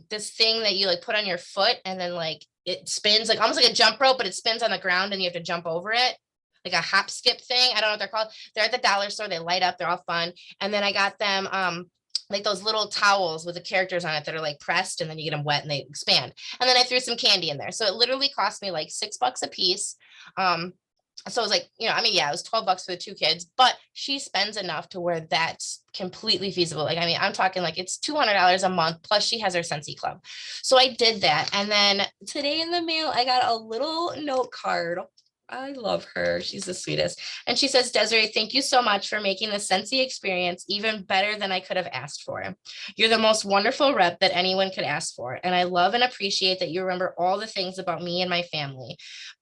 This thing that you like put on your foot and then like it spins, like almost like a jump rope, but it spins on the ground and you have to jump over it. Like a hop skip thing. I don't know what they're called. They're at the dollar store. They light up. They're all fun. And then I got them like those little towels with the characters on it that are like pressed and then you get them wet and they expand. And then I threw some candy in there. So it literally cost me like $6 a piece. So it was like, it was $12 for the 2 kids, but she spends enough to where that's completely feasible. Like, I mean, I'm talking like it's $200 a month, plus she has her Scentsy club. So I did that. And then today in the mail, I got a little note card. I love her. She's the sweetest. And she says, Desiree, thank you so much for making the Scentsy experience even better than I could have asked for. You're the most wonderful rep that anyone could ask for. And I love and appreciate that you remember all the things about me and my family.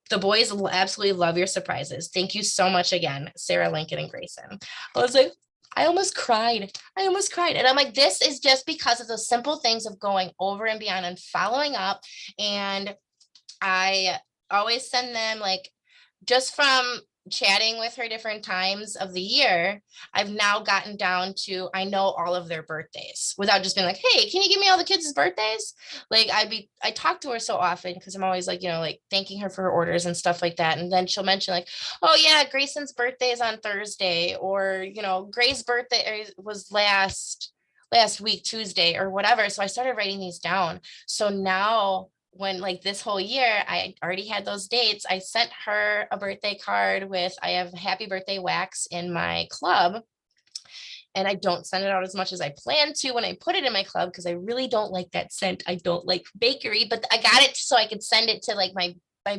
The boys will absolutely love your surprises. Thank you so much again, Sarah, Lincoln, and Grayson. I was like, I almost cried. And I'm like, this is just because of those simple things of going over and beyond and following up. And I always send them like, just from chatting with her different times of the year, I've now gotten down to, I know all of their birthdays without just being like, hey, can you give me all the kids' birthdays? Like I talk to her so often because I'm always like, like thanking her for her orders and stuff like that. And then she'll mention like, oh yeah, Grayson's birthday is on Thursday, or, Gray's birthday was last week, Tuesday or whatever. So I started writing these down. So now when like this whole year, I already had those dates. I sent her a birthday card with, I have happy birthday wax in my club. And I don't send it out as much as I plan to when I put it in my club, because I really don't like that scent. I don't like bakery, but I got it so I could send it to like my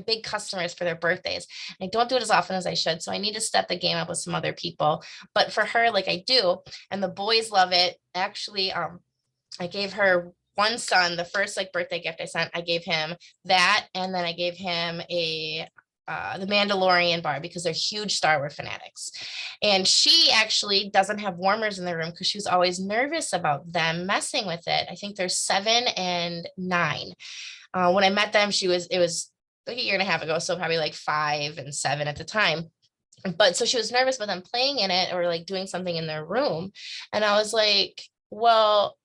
big customers for their birthdays. I don't do it as often as I should. So I need to step the game up with some other people. But for her, like I do, and the boys love it. Actually, I gave her one son, the first like birthday gift I sent, I gave him that. And then I gave him the Mandalorian bar, because they're huge Star Wars fanatics. And she actually doesn't have warmers in the room because she was always nervous about them messing with it. I think they're 7 and 9. When I met them, it was like a year and a half ago. So probably like 5 and 7 at the time. But so she was nervous about them playing in it or like doing something in their room. And I was like, well,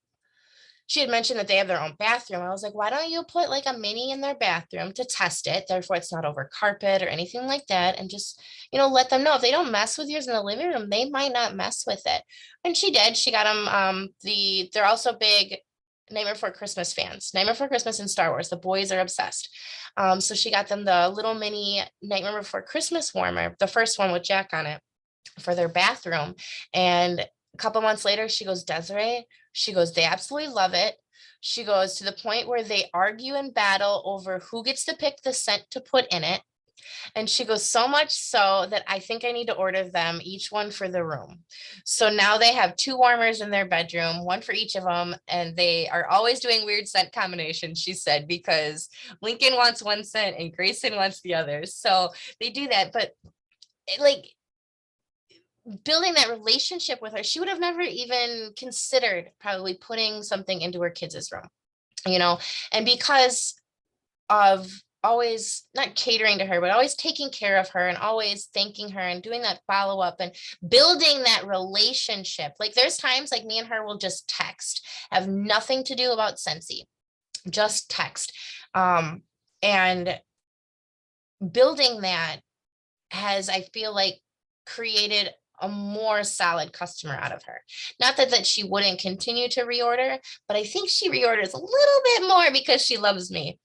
she had mentioned that they have their own bathroom. I was like, why don't you put like a mini in their bathroom to test it? Therefore, it's not over carpet or anything like that. And just, let them know if they don't mess with yours in the living room, they might not mess with it. And she did. She got them they're also big Nightmare Before Christmas fans. Nightmare Before Christmas and Star Wars. The boys are obsessed. So she got them the little mini Nightmare Before Christmas warmer, the first one with Jack on it, for their bathroom. And a couple months later, she goes, Desiree, she goes, they absolutely love it. She goes, to the point where they argue and battle over who gets to pick the scent to put in it. And she goes, so much so that I think I need to order them each one for the room. So now they have 2 warmers in their bedroom, one for each of them. And they are always doing weird scent combinations, she said, because Lincoln wants one scent and Grayson wants the other. So they do that. But like, building that relationship with her, she would have never even considered probably putting something into her kids' room, and because of always not catering to her, but always taking care of her and always thanking her and doing that follow up and building that relationship. Like there's times like me and her will just text, have nothing to do about Scentsy, just text. And building that has, I feel like, created a more solid customer out of her. Not that she wouldn't continue to reorder, but I think she reorders a little bit more because she loves me.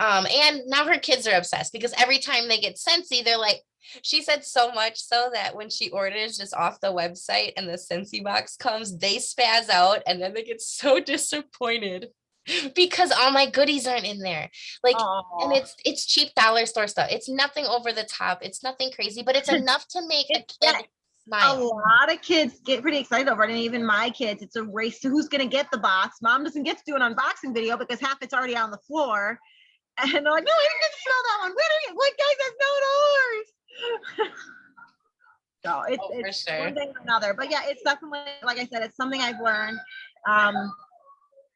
And now her kids are obsessed, because every time they get Scentsy, they're like, she said so much so that when she orders just off the website and the Scentsy box comes, they spaz out and then they get so disappointed because all my goodies aren't in there. Like, and it's cheap dollar store stuff. It's nothing over the top. It's nothing crazy, but it's enough to make a kid smile. A lot of kids get pretty excited over it, and even my kids, it's a race to who's going to get the box. Mom doesn't get to do an unboxing video because half it's already on the floor, and they're like, no, I didn't get to smell that one. What guys, that's no doors. So it's sure. One thing or another. But yeah, it's definitely, like I said, it's something I've learned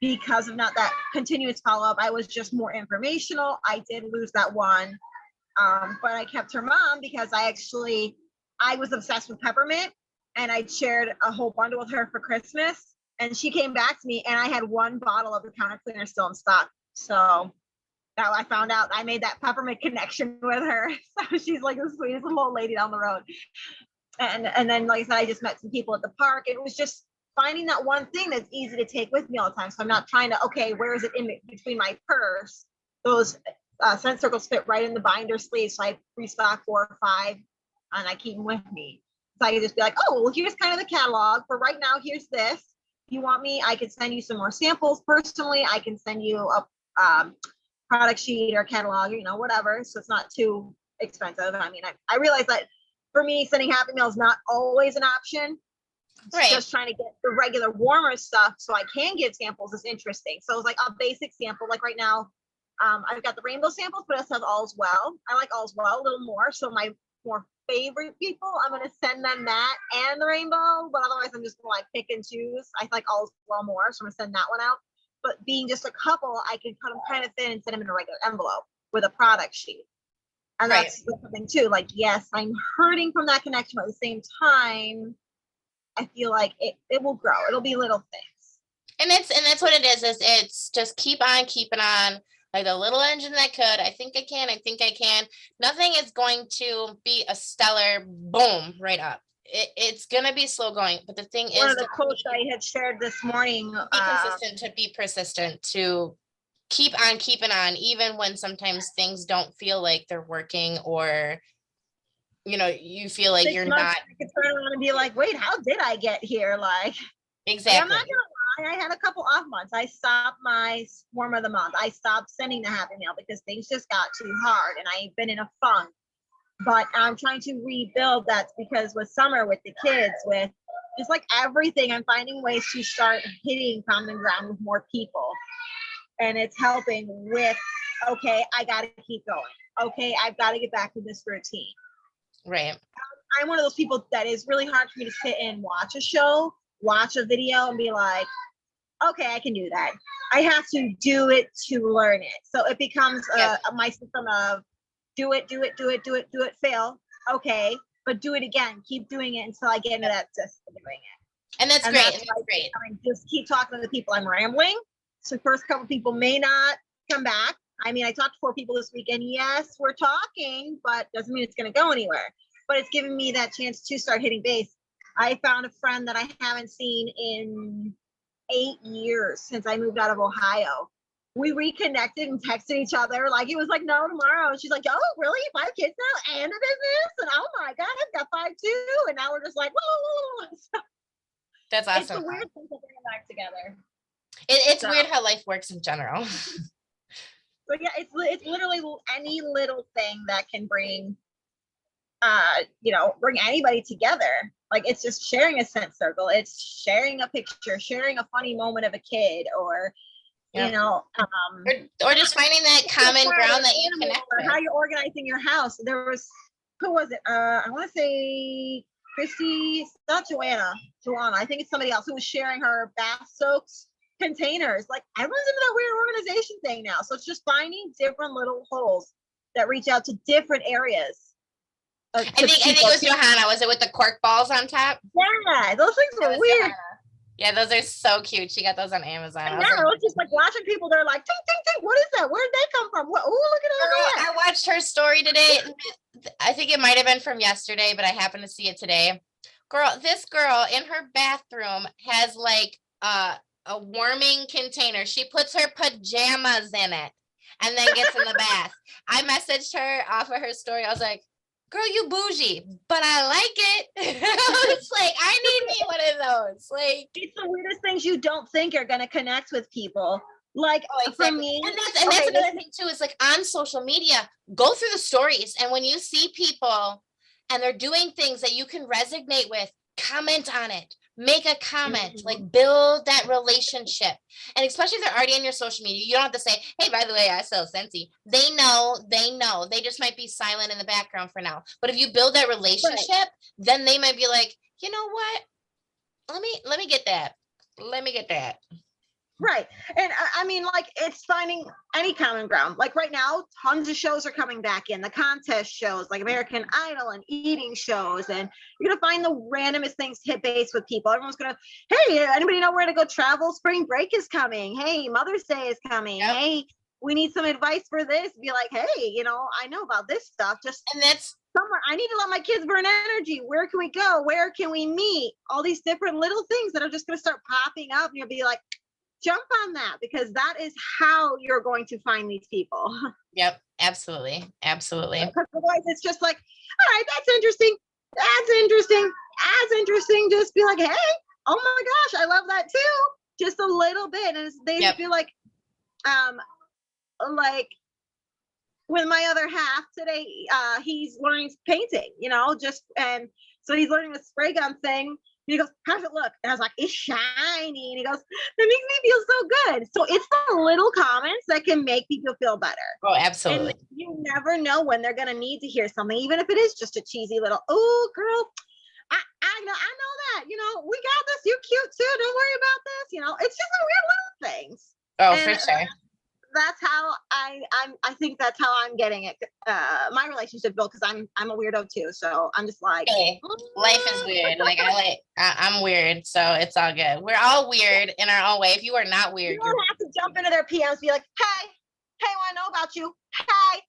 because of not that continuous follow-up. I was just more informational. I did lose that one, but I kept her mom because I was obsessed with peppermint, and I shared a whole bundle with her for Christmas, and she came back to me and I had 1 bottle of the counter cleaner still in stock. So now I found out I made that peppermint connection with her. So she's like the sweetest little old lady down the road. And then, like I said, I just met some people at the park. It was just finding that one thing that's easy to take with me all the time. So I'm not trying to, okay, where is it in between my purse? Those scent circles fit right in the binder sleeve. So I restock 4 or 5 and I keep them with me. So I can just be like, oh, well, here's kind of the catalog. For right now, here's this. If you want me, I can send you some more samples personally. I can send you a product sheet or catalog, whatever. So it's not too expensive. I mean, I realize that for me, sending Happy Meal is not always an option. Right. Just trying to get the regular warmer stuff so I can give samples is interesting. So it's like a basic sample. Like right now, I've got the rainbow samples, but it says All's Well. I like All's Well a little more. So my more favorite people, I'm going to send them that and the rainbow, but otherwise I'm just going to pick and choose. I like All's Well more, so I'm going to send that one out. But being just a couple, I can cut them kind of thin and send them in a regular envelope with a product sheet. And Right. that's something too. Like, yes, I'm hurting from that connection, but at the same time, I feel like it will grow. It'll be little things. And that's what it is it's just keep on keeping on, like the little engine that could. I think I can. Nothing is going to be a stellar boom right up. It's gonna be slow going, but the thing One is of the to quotes I had shared this morning. be consistent, to be persistent, to keep on keeping on, even when sometimes things don't feel like they're working, or you feel like 6 you're months, not. I could turn around and be like, wait, how did I get here? Like, I'm not Exactly. gonna lie, I had a couple off months. I stopped my swarm of the month. I stopped sending the happy mail because things just got too hard and I've been in a funk. But I'm trying to rebuild that because with summer, with the kids, with just like everything, I'm finding ways to start hitting common ground with more people. And it's helping with, okay, I got to keep going. Okay, I've got to get back to this routine. Right. I'm one of those people that is really hard for me to sit and watch a show, watch a video and be like, okay, I can do that. I have to do it to learn it. So it becomes my system of do it, fail. Okay, but do it again. Keep doing it until I get into that system of doing it. And that's And great. that's That's great. I just keep talking to the people. I'm rambling. So first couple people may not come back. I mean, I talked to 4 people this weekend. Yes, we're talking, but doesn't mean it's going to go anywhere. But it's giving me that chance to start hitting base. I found a friend that I haven't seen in 8 years since I moved out of Ohio. We reconnected and texted each other. Like, it was like, no, tomorrow. She's like, oh, really? 5 kids now and a business? And oh my God, I've got 5 too. And now we're just like, whoa. That's It's a awesome. weird thing to bring them back together. It's weird how life works in general. So yeah, it's literally any little thing that can bring bring anybody together. Like, it's just sharing a scent circle, it's sharing a picture, sharing a funny moment of a kid, or Yep. or just finding that common ground that you connect with. how you're organizing your house. There was, who was it? I want to say Christy, not Joanna, I think it's somebody else who was sharing her bath soaks containers. Like, everyone's into that weird organization thing now. So it's just finding different little holes that reach out to different areas. I think it was Johanna. Was it with the cork balls on top? Yeah, those things were weird. Johanna. Yeah, those are so cute. She got those on Amazon. Yeah, I was just like watching people. They're like, ting, ting, ting. What is that? Where did they come from? What? Oh, look at that. I watched her story today. I think it might have been from yesterday, but I happened to see it today. This girl in her bathroom has like a warming container. She puts her pajamas in it and then gets in the bath. I messaged her off of her story. I was like, girl, you bougie, but I like it. It's like, I need me one of those. Like, it's the weirdest things you don't think are going to connect with people. Like, exactly. For me, and that's another thing too, is like on social media, go through the stories, and when you see people and they're doing things that you can resonate with, comment on it. Make a comment, like build that relationship. And especially if they're already on your social media, you don't have to say, hey, by the way, I sell Scentsy. They know. They just might be silent in the background for now. But if you build that relationship, then they might be like, you know what? Let me get that. Let me get that. Right. And I mean, like, it's finding any common ground. Like right now, tons of shows are coming back in, the contest shows like American Idol and eating shows. And you're going to find the randomest things hit base with people. Everyone's going to, hey, anybody know where to go travel? Spring break is coming. Hey, Mother's Day is coming. Yep. Hey, we need some advice for this. Be like, hey, I know about this stuff. And that's somewhere. I need to let my kids burn energy. Where can we go? Where can we meet? All these different little things that are just going to start popping up. And you'll be like, jump on that, because that is how you're going to find these people. Yep, absolutely. Absolutely. Because otherwise it's just like, all right, that's interesting. Just be like, hey, oh my gosh, I love that too. Just a little bit. And they feel like with my other half today, he's learning painting, and so he's learning the spray gun thing. He goes, how's it look? And I was like, it's shiny. And he goes, that makes me feel so good. So it's the little comments that can make people feel better. Oh, absolutely. And you never know when they're going to need to hear something, even if it is just a cheesy little, oh, girl, I know that, we got this. You're cute too. Don't worry about this. It's just the weird little things. Oh, for sure. that's how I think that's how I'm getting it. My relationship built because I'm a weirdo too. So I'm just like, Hey, life is weird. I'm weird, so it's all good. We're all weird in our own way. If you are not you weird, don't have to jump into their PMs, be like, hey, I want to know about you. Hey,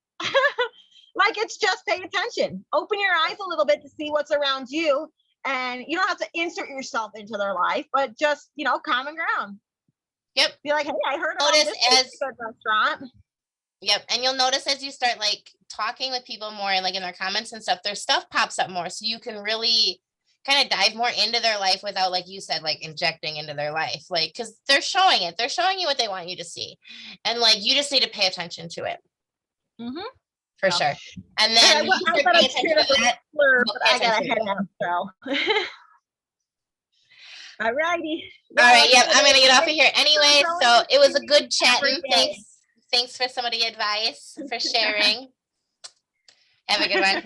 like it's just pay attention. Open your eyes a little bit to see what's around you, and you don't have to insert yourself into their life, but just common ground. Yep. Be like, hey, I heard about Notice this good restaurant. Yep. And you'll notice as you start like talking with people more, like in their comments and stuff, their stuff pops up more. So you can really kind of dive more into their life without, like you said, like injecting into their life. Like, because they're showing it. They're showing you what they want you to see. And like you just need to pay attention to it. Mm-hmm. For sure. And then you start paying attention to that. But I gotta head out. So all righty. All right. Yep. I'm gonna get off of here anyway. So it was a good chatting. Thanks for some of the advice, for sharing. Have a good one.